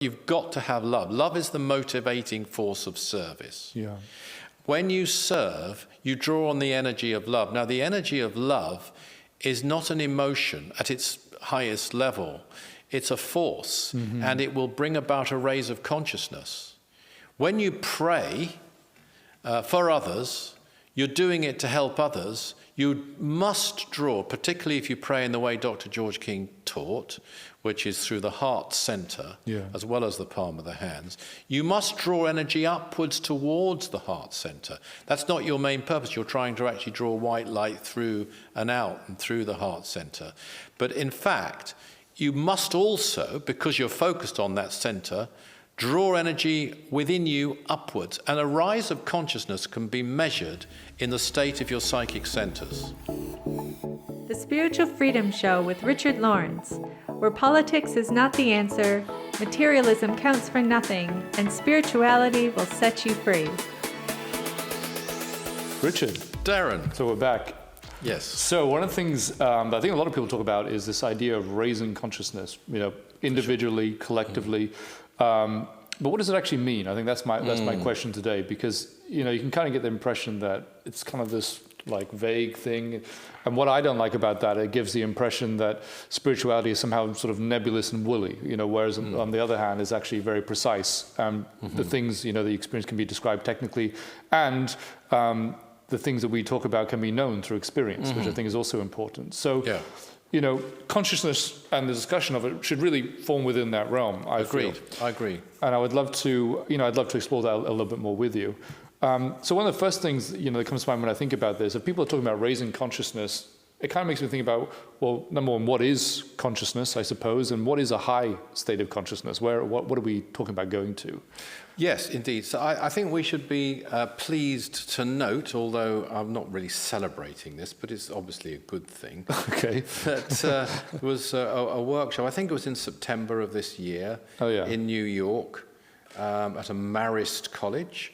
You've got to have love. Love is the motivating force of service. Yeah. When you serve, you draw on the energy of love. Now, the energy of love is not an emotion at its highest level. It's a force, and it will bring about a raise of consciousness. When you pray for others, you're doing it to help others. You must draw, particularly if you pray in the way Dr. George King taught, which is through the heart center, as well as the palm of the hands. You must draw energy upwards towards the heart center. That's not your main purpose. You're trying to actually draw white light through and out and through the heart center. But in fact, you must also, because you're focused on that center, draw energy within you upwards. And a rise of consciousness can be measured in the state of your psychic centers. The Spiritual Freedom Show with Richard Lawrence, where politics is not the answer, materialism counts for nothing, and spirituality will set you free. Richard. Darren. So we're back. Yes. So one of the things that I think a lot of people talk about is this idea of raising consciousness, individually, collectively. But what does it actually mean? I think that's my question today, because you can kind of get the impression that it's kind of this like vague thing. And what I don't like about that, it gives the impression that spirituality is somehow sort of nebulous and woolly, whereas on the other hand is actually very precise. The things, the experience can be described technically, and the things that we talk about can be known through experience, which I think is also important. So, consciousness and the discussion of it should really form within that realm, I feel. I agree. And I would love to, I'd love to explore that a little bit more with you. So one of the first things, that comes to mind when I think about this, if people are talking about raising consciousness, it kind of makes me think about, well, number one, what is consciousness, I suppose, and what is a high state of consciousness? What are we talking about going to? Yes, indeed. So I think we should be pleased to note, although I'm not really celebrating this, but it's obviously a good thing. Okay. That there was a workshop, I think it was in September of this year, in New York, at a Marist college.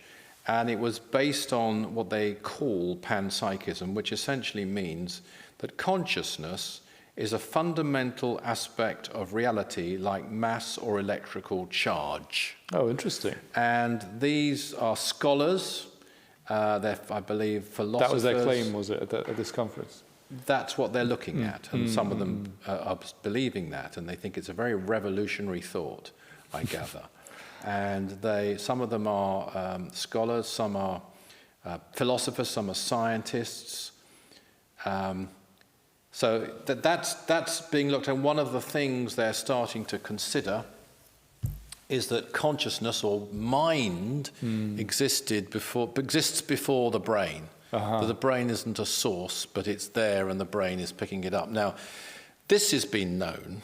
And it was based on what they call panpsychism, which essentially means that consciousness is a fundamental aspect of reality like mass or electrical charge. Oh, interesting. And these are scholars, they're, I believe, philosophers. That was their claim, was it, at this conference? That's what they're looking at, and some of them are believing that, and they think it's a very revolutionary thought, I gather. And some of them are scholars, some are philosophers, some are scientists. So that's being looked at. One of the things they're starting to consider is that consciousness or mind exists before the brain. That the brain isn't a source, but it's there and the brain is picking it up. Now, this has been known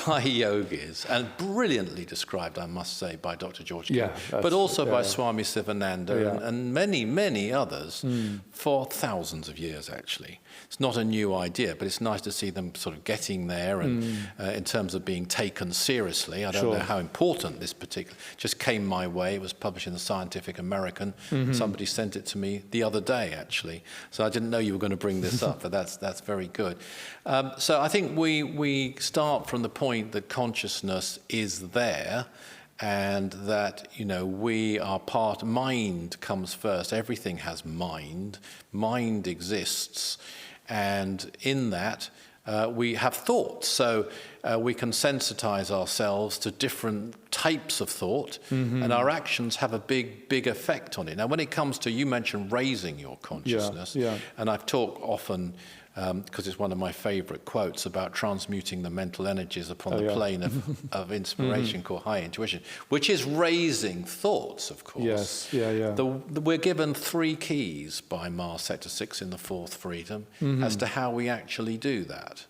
by yogis, and brilliantly described, I must say, by Dr. George King, but also by Swami Sivananda and many, many others for thousands of years, actually. It's not a new idea, but it's nice to see them sort of getting there and in terms of being taken seriously. I don't know how important this particular, just came my way. It was published in the Scientific American. Somebody sent it to me the other day, actually. So I didn't know you were going to bring this up, but that's very good. So I think we start from the point that consciousness is there, and that we are part. Mind comes first. Everything has mind. Mind exists, and in that we have thoughts. So we can sensitize ourselves to different types of thought, and our actions have a big effect on it. Now, when it comes to, you mentioned raising your consciousness, and I've talked often, because it's one of my favorite quotes, about transmuting the mental energies upon the plane of inspiration, called high intuition, which is raising thoughts, of course. We're given 3 keys by Mars Sector 6 in the Fourth Freedom as to how we actually do that.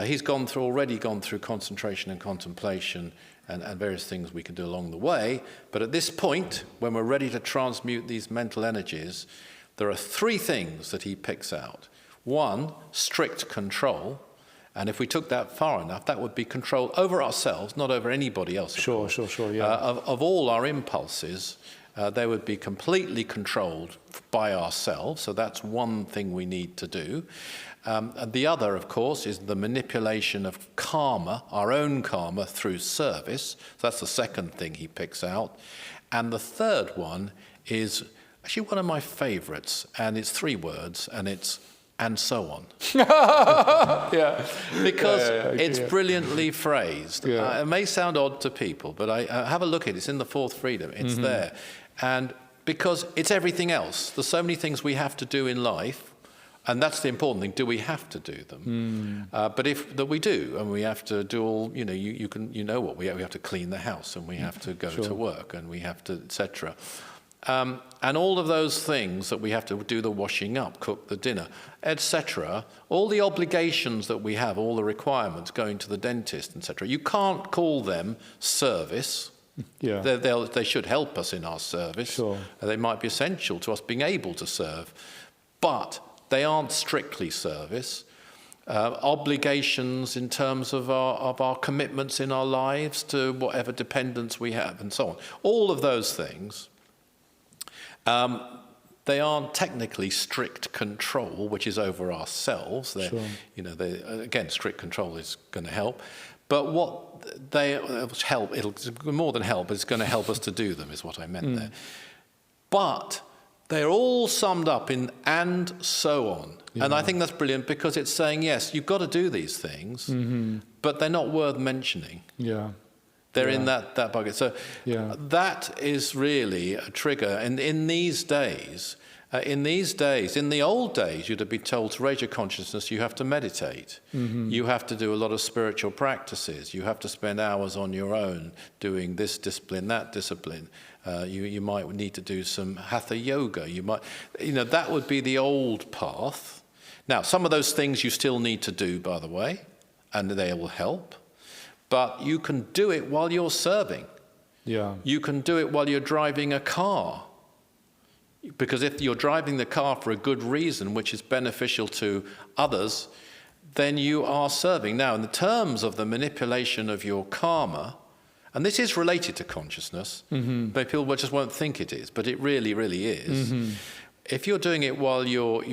He's already gone through concentration and contemplation and various things we can do along the way. But at this point, when we're ready to transmute these mental energies, there are 3 things that he picks out. 1, strict control. And if we took that far enough, that would be control over ourselves, not over anybody else. Sure. Of all our impulses, They would be completely controlled by ourselves, so that's one thing we need to do. And the other, of course, is the manipulation of karma, our own karma, through service. So that's the second thing he picks out. And the third one is actually one of my favorites, and it's 3 words, and it's "and so on." Yeah. Because it's yeah. brilliantly phrased. Yeah. It may sound odd to people, but I have a look at it. It's in the 4th freedom. It's there. And because it's everything else. There's so many things we have to do in life, and that's the important thing. Do we have to do them? But that we do, and we have to do all. You know what we have to clean the house, and we have to go to work, and we have to, etc. And all of those things that we have to do, the washing up, cook the dinner, etc. All the obligations that we have, all the requirements, going to the dentist, etc. You can't call them service. Yeah. They should help us in our service. Sure. They might be essential to us being able to serve, but they aren't strictly service. Obligations in terms of our commitments in our lives to whatever dependence we have, and so on. All of those things. They aren't technically strict control, which is over ourselves. Again, strict control is going to help. But what they help, it'll more than help, it's going to help us to do them, is what I meant there. But they're all summed up in "and so on." Yeah. And I think that's brilliant because it's saying, yes, you've got to do these things, but they're not worth mentioning. Yeah. They're in that bucket. So that is really a trigger. And in these days, in the old days, you'd have been told to raise your consciousness, you have to meditate. You have to do a lot of spiritual practices. You have to spend hours on your own doing this discipline, that discipline. You might need to do some hatha yoga. That would be the old path. Now, some of those things you still need to do, by the way, and they will help. But you can do it while you're serving. Yeah. You can do it while you're driving a car. Because if you're driving the car for a good reason, which is beneficial to others, then you are serving. Now, in the terms of the manipulation of your karma, and this is related to consciousness, but people just won't think it is, but it really, really is. If you're doing it while you're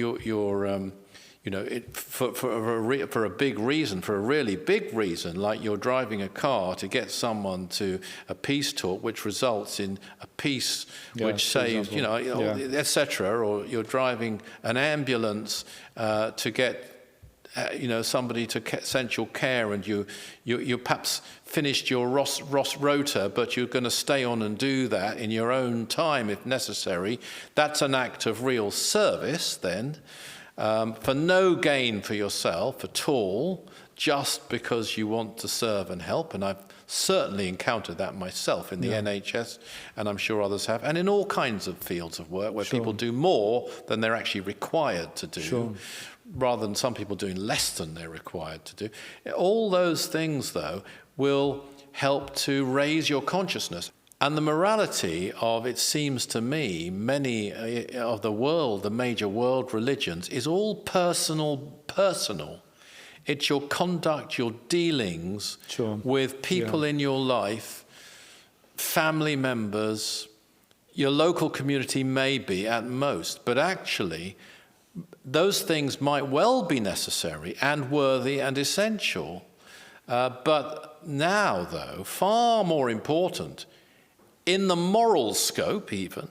for a big reason, for a really big reason, like you're driving a car to get someone to a peace talk, which results in a peace which saves, etc. Or you're driving an ambulance to get, somebody to essential care, and you perhaps finished your Ross rota, but you're going to stay on and do that in your own time if necessary. That's an act of real service then. For no gain for yourself at all, just because you want to serve and help. And I've certainly encountered that myself in the NHS, and I'm sure others have, and in all kinds of fields of work where people do more than they're actually required to do, rather than some people doing less than they're required to do. All those things, though, will help to raise your consciousness. And the morality of, it seems to me, many of the major world religions, is all personal. It's your conduct, your dealings with people in your life, family members, your local community maybe at most, but actually those things might well be necessary and worthy and essential. But now, though, far more important, in the moral scope even,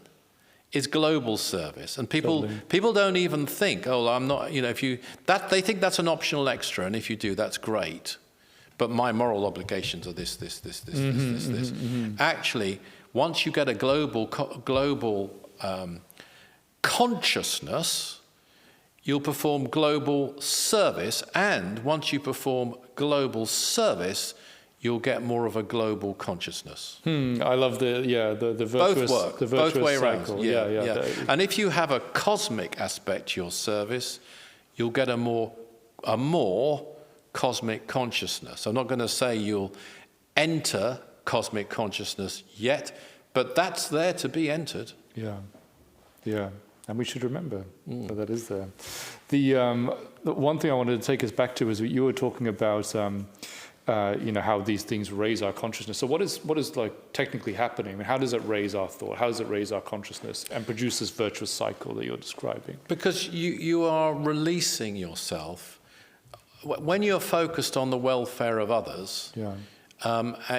is global service. And people don't even think, I'm not, they think that's an optional extra, and if you do, that's great. But my moral obligations are this. Actually, once you get a global consciousness, you'll perform global service, and once you perform global service, you'll get more of a global consciousness. I love the virtuous, both work, the virtuous both way cycle. around. Yeah. And if you have a cosmic aspect to your service, you'll get a more cosmic consciousness. I'm not going to say you'll enter cosmic consciousness yet, but that's there to be entered. Yeah. And we should remember that that is there. The one thing I wanted to take us back to is what you were talking about. how these things raise our consciousness. So what is like technically happening? I mean, how does it raise our thought? How does it raise our consciousness and produce this virtuous cycle that you're describing? Because you are releasing yourself. When you're focused on the welfare of others,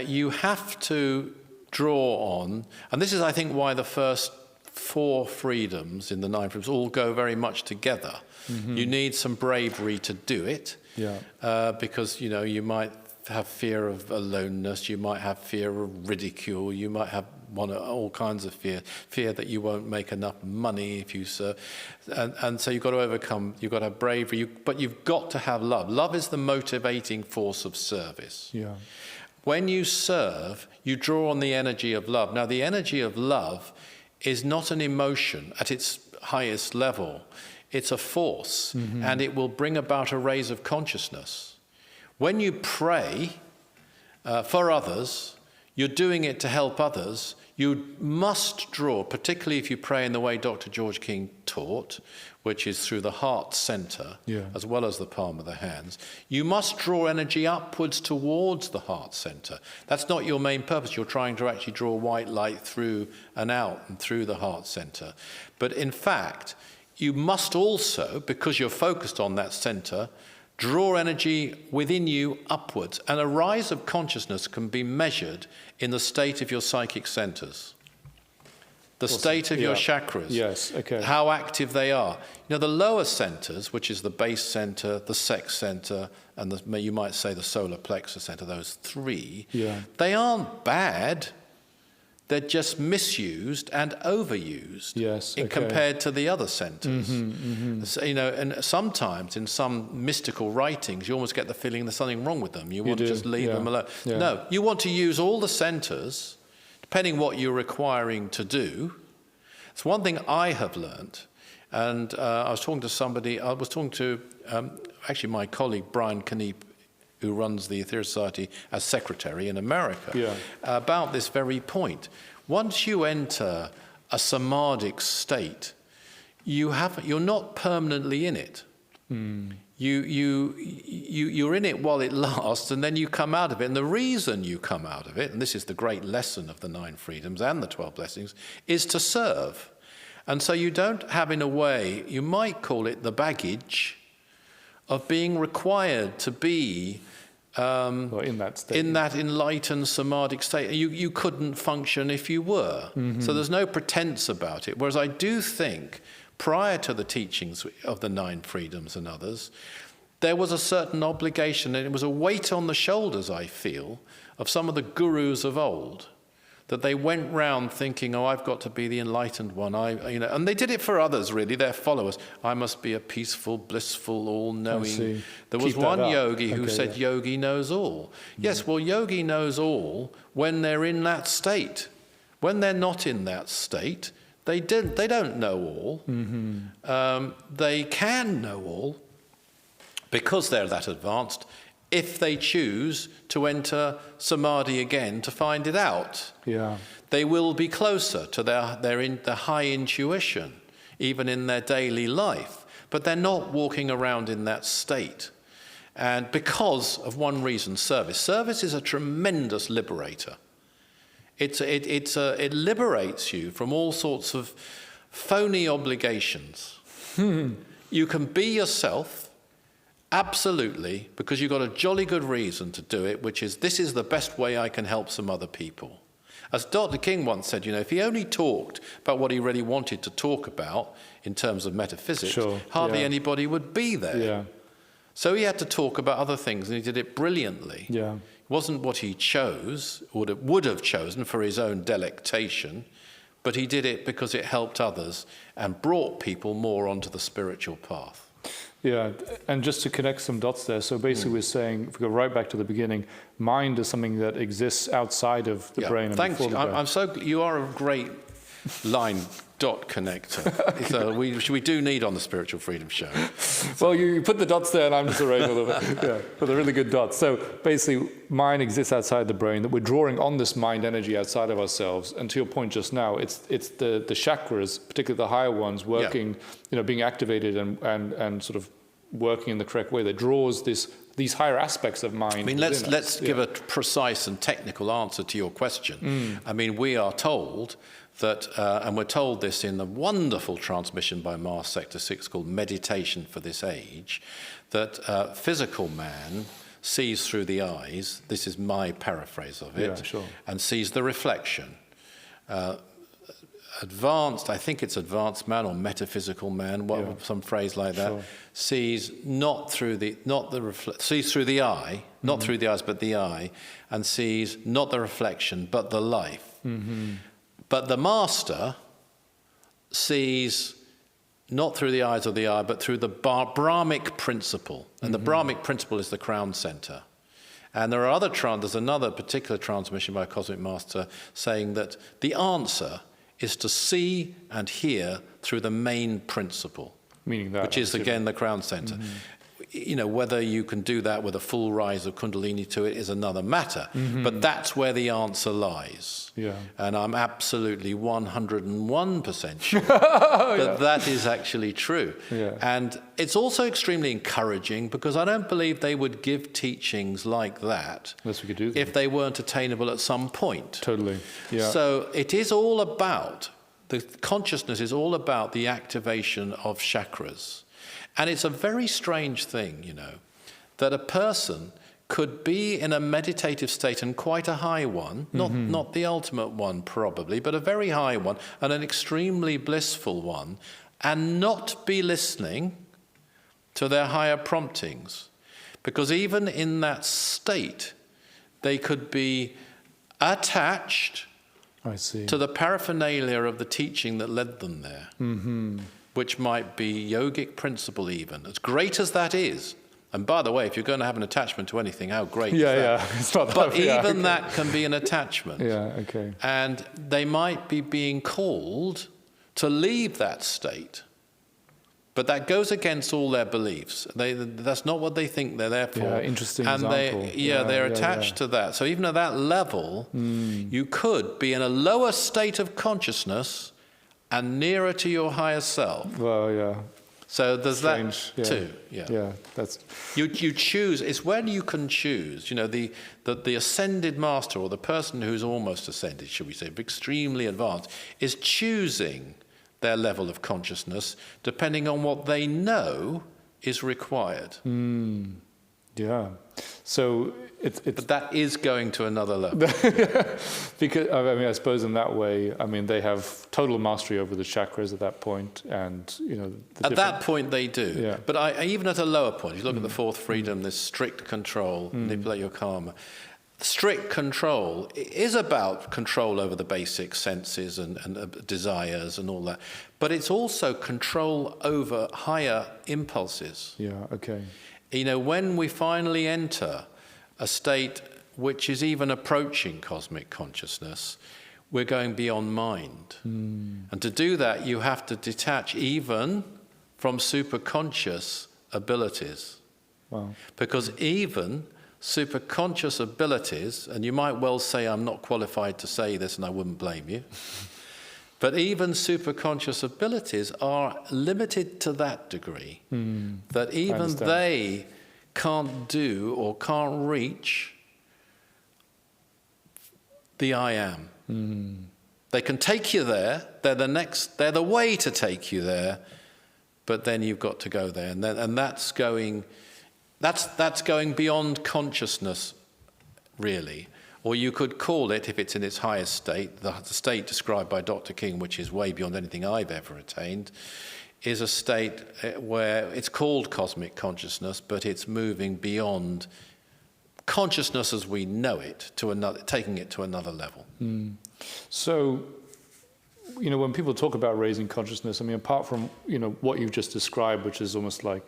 you have to draw on, and this is, I think, why the first 4 freedoms in the 9 freedoms all go very much together. Mm-hmm. You need some bravery to do it, because you might have fear of aloneness, you might have fear of ridicule, you might have all kinds of fear that you won't make enough money if you serve, and so you've got to overcome. You've got to have bravery, but you've got to have love. Love is the motivating force of service. Yeah. When you serve, you draw on the energy of love. Now, the energy of love is not an emotion at its highest level. It's a force, and it will bring about a raise of consciousness. When you pray for others, you're doing it to help others. You must draw, particularly if you pray in the way Dr. George King taught, which is through the heart center, as well as the palm of the hands. You must draw energy upwards towards the heart center. That's not your main purpose. You're trying to actually draw white light through and out and through the heart center. But in fact, you must also, because you're focused on that center, draw energy within you upwards. And a rise of consciousness can be measured in the state of your psychic centers. The state of your chakras, how active they are. The lower centers, which is the base center, the sex center, and you might say the solar plexus center, those 3, they aren't bad. They're just misused and overused compared to the other centers. So, and sometimes in some mystical writings, you almost get the feeling there's something wrong with them. You want to just leave them alone. Yeah. No, you want to use all the centers, depending what you're requiring to do. It's one thing I have learnt, and I was talking to actually my colleague Brian Kneep, who runs the Aetherius Society as secretary in America, about this very point. Once you enter a samadhic state, you're not permanently in it. You're in it while it lasts, and then you come out of it. And the reason you come out of it, and this is the great lesson of the 9 freedoms and the 12 blessings, is to serve. And so you don't have, in a way, you might call it the baggage of being required to be in that enlightened samadhic state. You couldn't function if you were. So there's no pretense about it. Whereas I do think, prior to the teachings of the 9 freedoms and others, there was a certain obligation, and it was a weight on the shoulders, I feel, of some of the gurus of old, that they went round thinking, I've got to be the enlightened one. And they did it for others, really, their followers. I must be a peaceful, blissful, all-knowing. There was one yogi who said, yogi knows all. Yes, well, yogi knows all when they're in that state. When they're not in that state, they don't know all. They can know all because they're that advanced, if they choose to enter samadhi again to find it out. They will be closer to their high intuition, even in their daily life. But they're not walking around in that state. And because of one reason, service. Service is a tremendous liberator. It liberates you from all sorts of phony obligations. You can be yourself, absolutely, because you've got a jolly good reason to do it, which is, this is the best way I can help some other people. As Dr. King once said, if he only talked about what he really wanted to talk about in terms of metaphysics, hardly anybody would be there. So he had to talk about other things, and he did it brilliantly. It wasn't what he chose, or would have chosen for his own delectation, but he did it because it helped others and brought people more onto the spiritual path. And just to connect some dots there, so basically we're saying, if we go right back to the beginning, mind is something that exists outside of the brain. And thanks. Before the brain. I'm so you are a great line dot connector. So we do need on the Spiritual Freedom Show. Well, you put the dots there, and I'm just arranging a little bit. But they're really good dots. So basically, mind exists outside the brain. That we're drawing on this mind energy outside of ourselves. And to your point just now, it's the chakras, particularly the higher ones, working, being activated and sort of working in the correct way, that draws this these higher aspects of mind. I mean, let's give a precise and technical answer to your question. I mean, we are told that, and we're told this in the wonderful transmission by Mars Sector 6 called Meditation for This Age, that physical man sees through the eyes, this is my paraphrase of it, and sees the reflection. Advanced, I think it's advanced man or metaphysical man, some phrase like that, sees sees through the eye, not through the eyes, but the eye, and sees not the reflection, but the life. But the master sees not through the eyes of the eye, but through the Brahmic principle. And the Brahmic principle is the crown center. And there's another particular transmission by a cosmic master saying that the answer is to see and hear through the main principle, meaning that, which is again the crown center. You know, whether you can do that with a full rise of Kundalini to it is another matter, but that's where the answer lies. And I'm absolutely 101% sure that is actually true. And it's also extremely encouraging because I don't believe they would give teachings like that unless we could do them, if they weren't attainable at some point. Totally. So it is all about, the consciousness is all about the activation of chakras. And it's a very strange thing, you know, that a person could be in a meditative state, and quite a high one, not the ultimate one probably, but a very high one, and an extremely blissful one, and not be listening to their higher promptings. Because even in that state, they could be attached to the paraphernalia of the teaching that led them there. Which might be yogic principle even, as great as that is. And by the way, if you're going to have an attachment to anything, how great is that? It's not that, but even that can be an attachment. And they might be being called to leave that state. But that goes against all their beliefs. That's not what they think they're there for. Interesting and example. They're attached to that. So even at that level, you could be in a lower state of consciousness and nearer to your higher self. So there's strange, that too. That's you choose. It's when you can choose. You know, the ascended master, or the person who's almost ascended, should we say, extremely advanced, is choosing their level of consciousness depending on what they know is required. So but that is going to another level. Because I mean, I suppose in that way, I mean, they have total mastery over the chakras at that point, and you know. At that point, they do. But even at a lower point, if you look at the fourth freedom, this strict control, manipulate your karma. Strict control is about control over the basic senses and desires and all that, but it's also control over higher impulses. You know, when we finally enter a state which is even approaching cosmic consciousness, we're going beyond mind. And to do that, you have to detach even from superconscious abilities. Because even superconscious abilities, and you might well say I'm not qualified to say this and I wouldn't blame you, but even superconscious abilities are limited to that degree, that even they can't do or can't reach the I am. They can take you there, they're the way to take you there, but then you've got to go there. And that's going beyond consciousness, really. Or you could call it, if it's in its highest state, the state described by Dr. King, which is way beyond anything I've ever attained, is a state where it's called cosmic consciousness, but it's moving beyond consciousness as we know it, taking it to another level. So, you know, when people talk about raising consciousness, I mean, apart from, you know, what you've just described, which is almost like,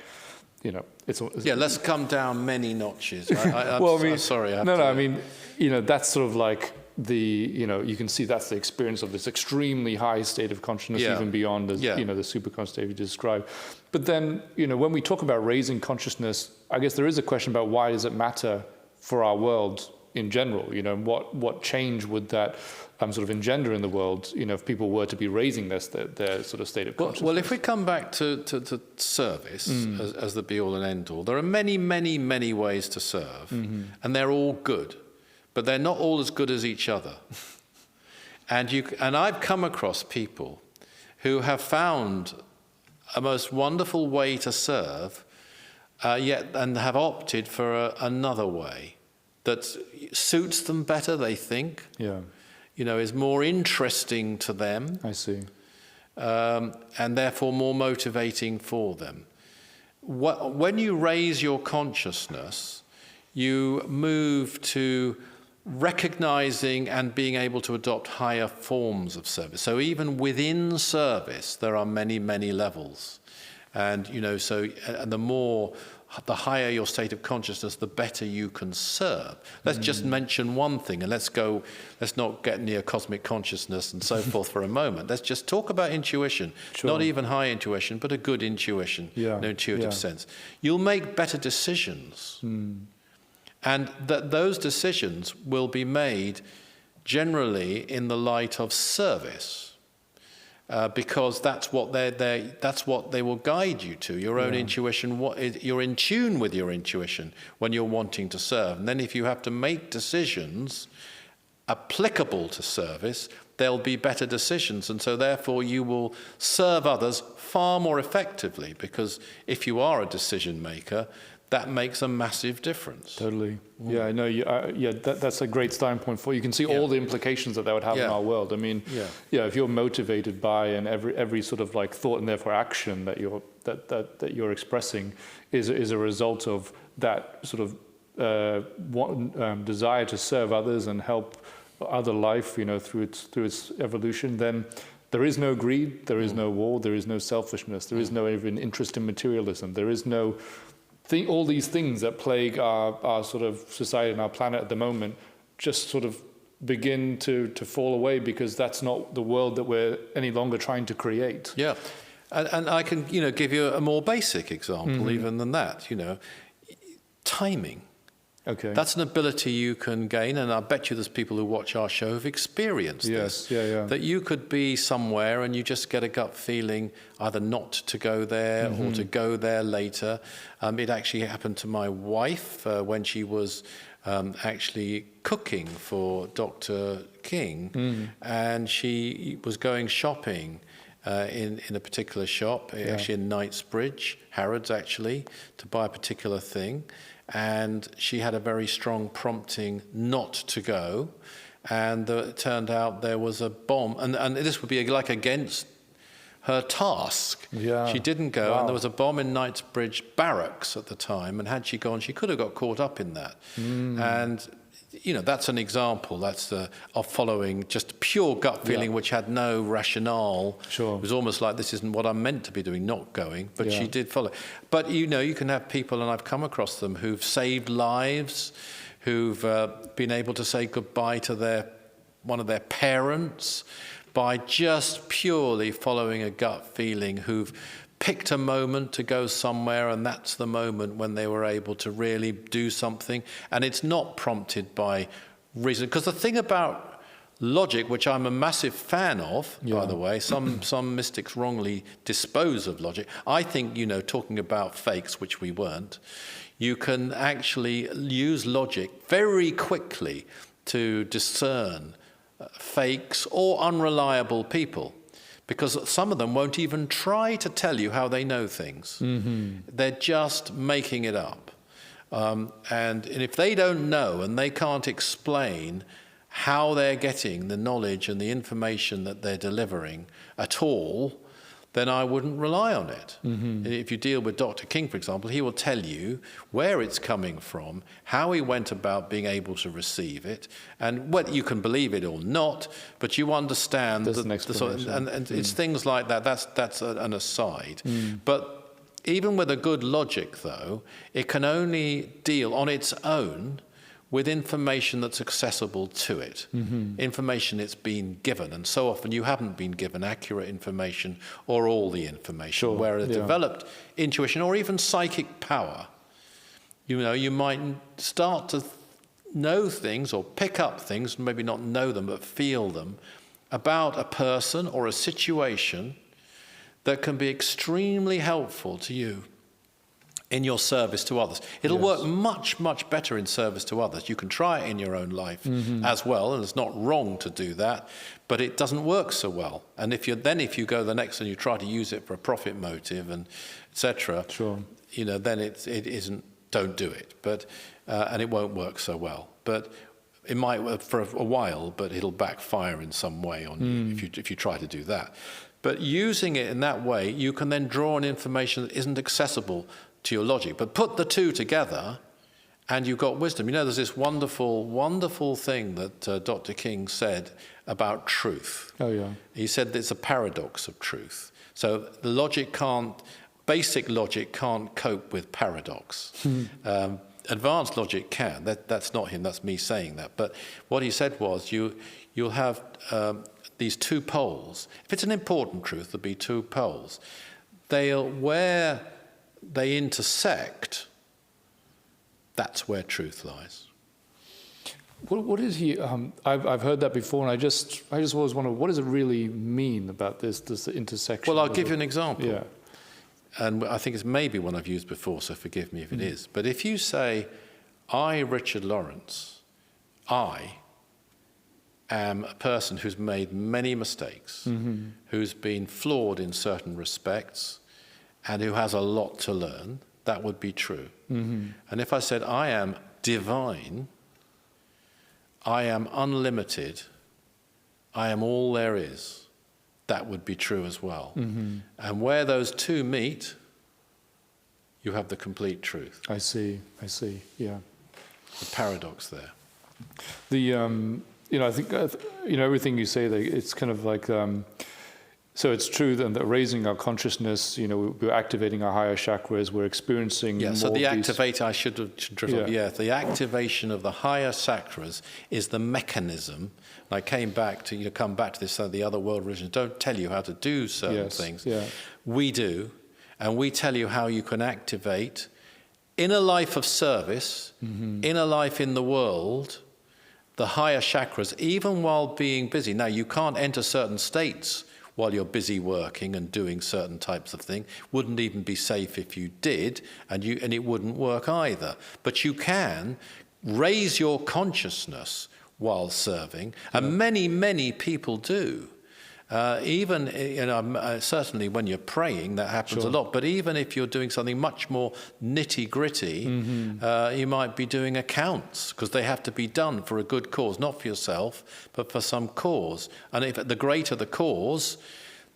you know, it's let's come down many notches. I'm sorry. I mean, you know, that's sort of like you know, you can see that's the experience of this extremely high state of consciousness, even beyond you know, the superconscious state you described. But then, you know, when we talk about raising consciousness, I guess there is a question about why does it matter for our world, in general? You know, what change would that sort of engender in the world? You know, if people were to be raising their sort of state of consciousness. Well, if we come back to service as the be all and end all, there are many, many, many ways to serve, and they're all good, but they're not all as good as each other. And I've come across people who have found a most wonderful way to serve, and have opted for another way that suits them better, they think. Yeah. You know, is more interesting to them. I see. And therefore more motivating for them. When you raise your consciousness, you move to recognizing and being able to adopt higher forms of service. So even within service, there are many, many levels. And, you know, and the higher your state of consciousness, the better you can serve. Let's just mention one thing, and let's not get near cosmic consciousness and so forth for a moment. Let's just talk about intuition. Sure. Not even high intuition, but a good intuition, an intuitive sense. You'll make better decisions. And those decisions will be made generally in the light of service. Because that's what they will guide you to, your own intuition. You're in tune with your intuition when you're wanting to serve. And then if you have to make decisions applicable to service, there'll be better decisions. And so therefore you will serve others far more effectively, because if you are a decision maker, that makes a massive difference. Totally. Yeah, I know. That's a great starting point for you. You can see all the implications that would have in our world. I mean, if you're motivated by, and every sort of like thought and therefore action that you're expressing is a result of that sort of desire to serve others and help other life, you know, through its evolution, then there is no greed, there is no war, there is no selfishness, there is no even interest in materialism, there is no all these things that plague our sort of society and our planet at the moment just sort of begin to fall away, because that's not the world that we're any longer trying to create. Yeah, and I can, you know, give you a more basic example even than that. You know, timing. Okay. That's an ability you can gain, and I bet you there's people who watch our show who've experienced this. That you could be somewhere and you just get a gut feeling either not to go there or to go there later. It actually happened to my wife when she was actually cooking for Dr. King, and she was going shopping in a particular shop, actually in Knightsbridge, Harrods actually, to buy a particular thing. And she had a very strong prompting not to go, and it turned out there was a bomb, and this would be like against her task. She didn't go, and there was a bomb in Knightsbridge Barracks at the time, and had she gone, she could have got caught up in that. And you know, that's an example. That's of following just pure gut feeling, which had no rationale. Sure. It was almost like, this isn't what I'm meant to be doing, not going. But she did follow. But you know, you can have people, and I've come across them, who've saved lives, who've been able to say goodbye to one of their parents by just purely following a gut feeling, who've picked a moment to go somewhere, and that's the moment when they were able to really do something. And it's not prompted by reason. Because the thing about logic, which I'm a massive fan of, by the way, some mystics wrongly dispose of logic. I think, you know, talking about fakes, which we weren't, you can actually use logic very quickly to discern fakes or unreliable people. Because some of them won't even try to tell you how they know things. They're just making it up. And if they don't know and they can't explain how they're getting the knowledge and the information that they're delivering at all, then I wouldn't rely on it. If you deal with Dr. King, for example, he will tell you where it's coming from, how he went about being able to receive it, and whether you can believe it or not, but you understand and it's things like that. That's an aside. But even with a good logic, though, it can only deal on its own with information that's accessible to it, information it's been given. And so often you haven't been given accurate information or all the information, where a developed intuition or even psychic power, you know, you might start to know things or pick up things, maybe not know them, but feel them, about a person or a situation that can be extremely helpful to you in your service to others. It'll work much, much better in service to others. You can try it in your own life as well, and it's not wrong to do that, but it doesn't work so well. And if you go the next and you try to use it for a profit motive and etc., then it isn't. Don't do it. But and it won't work so well. But it might work for a while, but it'll backfire in some way on you if you try to do that. But using it in that way, you can then draw on information that isn't accessible to your logic. But put the two together, and you've got wisdom. There's this wonderful, wonderful thing that Dr. King said about truth. Oh, yeah. He said that it's a paradox of truth. So the basic logic can't cope with paradox. Advanced logic can. That's not him, that's me saying that. But what he said was you'll have these two poles. If it's an important truth, there'll be two poles. Where they intersect, that's where truth lies. What is he? I've heard that before, and I just always wonder, what does it really mean about this intersection? Well, I'll give you an example. Yeah. And I think it's maybe one I've used before, so forgive me if it is. But if you say, I, Richard Lawrence, I am a person who's made many mistakes, who's been flawed in certain respects, and who has a lot to learn, that would be true. And if I said, I am divine, I am unlimited, I am all there is, that would be true as well. And where those two meet, you have the complete truth. I see, yeah. The paradox there. I think, everything you say, it's kind of like, so it's true that raising our consciousness, we're activating our higher chakras, we're experiencing more so the activate, I should drivel, the activation of the higher chakras is the mechanism. And I come back to this, the other world religions don't tell you how to do certain things. Yeah. We do, and we tell you how you can activate in a life of service, in a life in the world, the higher chakras, even while being busy. Now, you can't enter certain states while you're busy working and doing certain types of thing. Wouldn't even be safe if you did, and it wouldn't work either. But you can raise your consciousness while serving, and many, many people do. Even, certainly when you're praying, that happens a lot. But even if you're doing something much more nitty-gritty, you might be doing accounts, because they have to be done for a good cause, not for yourself, but for some cause. And if the greater the cause,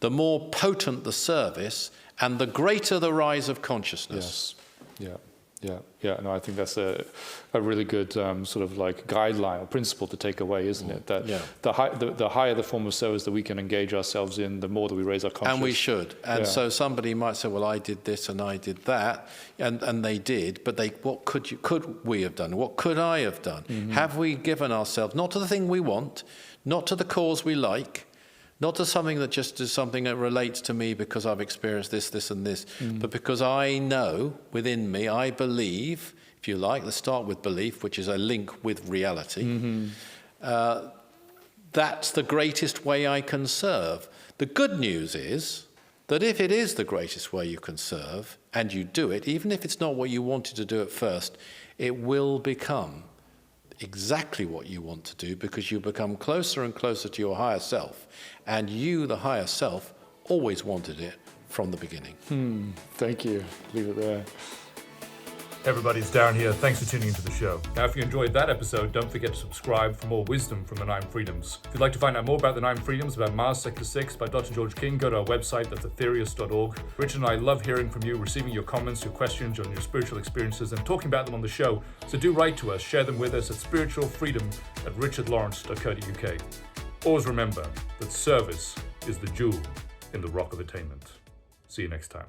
the more potent the service, and the greater the rise of consciousness. Yes. Yeah. No, I think that's a really good sort of like guideline or principle to take away, isn't it? That the higher the form of service that we can engage ourselves in, the more that we raise our consciousness. And we should. And so somebody might say, well, I did this and I did that, and they did, but what could we have done? What could I have done? Have we given ourselves, not to the thing we want, not to the cause we like, not to something that just is something that relates to me because I've experienced this, and this, but because I know within me, I believe, if you like, let's start with belief, which is a link with reality. That's the greatest way I can serve. The good news is that if it is the greatest way you can serve, and you do it, even if it's not what you wanted to do at first, it will become exactly what you want to do, because you become closer and closer to your higher self, and you, the higher self, always wanted it from the beginning. Thank you. Leave it there. Everybody's down here. Thanks for tuning into the show. Now, if you enjoyed that episode, don't forget to subscribe for more wisdom from the 9 Freedoms. If you'd like to find out more about the 9 Freedoms, about Mars Sector 6 by Dr. George King, go to our website, that's aetherius.org. Richard and I love hearing from you, receiving your comments, your questions on your spiritual experiences, and talking about them on the show. So do write to us, share them with us at spiritualfreedom@richardlawrence.co.uk. Always remember that service is the jewel in the rock of attainment. See you next time.